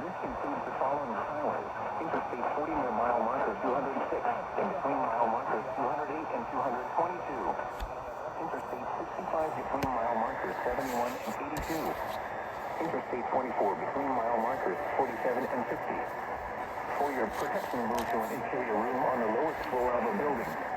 This includes the following highways: Interstate 40 near mile marker 206, and between mile markers 208 and 222. Interstate 65 between mile markers 71 and 82. Interstate 24 between mile markers 47 and 50. For your protection, move to an interior room on the lowest floor of a building.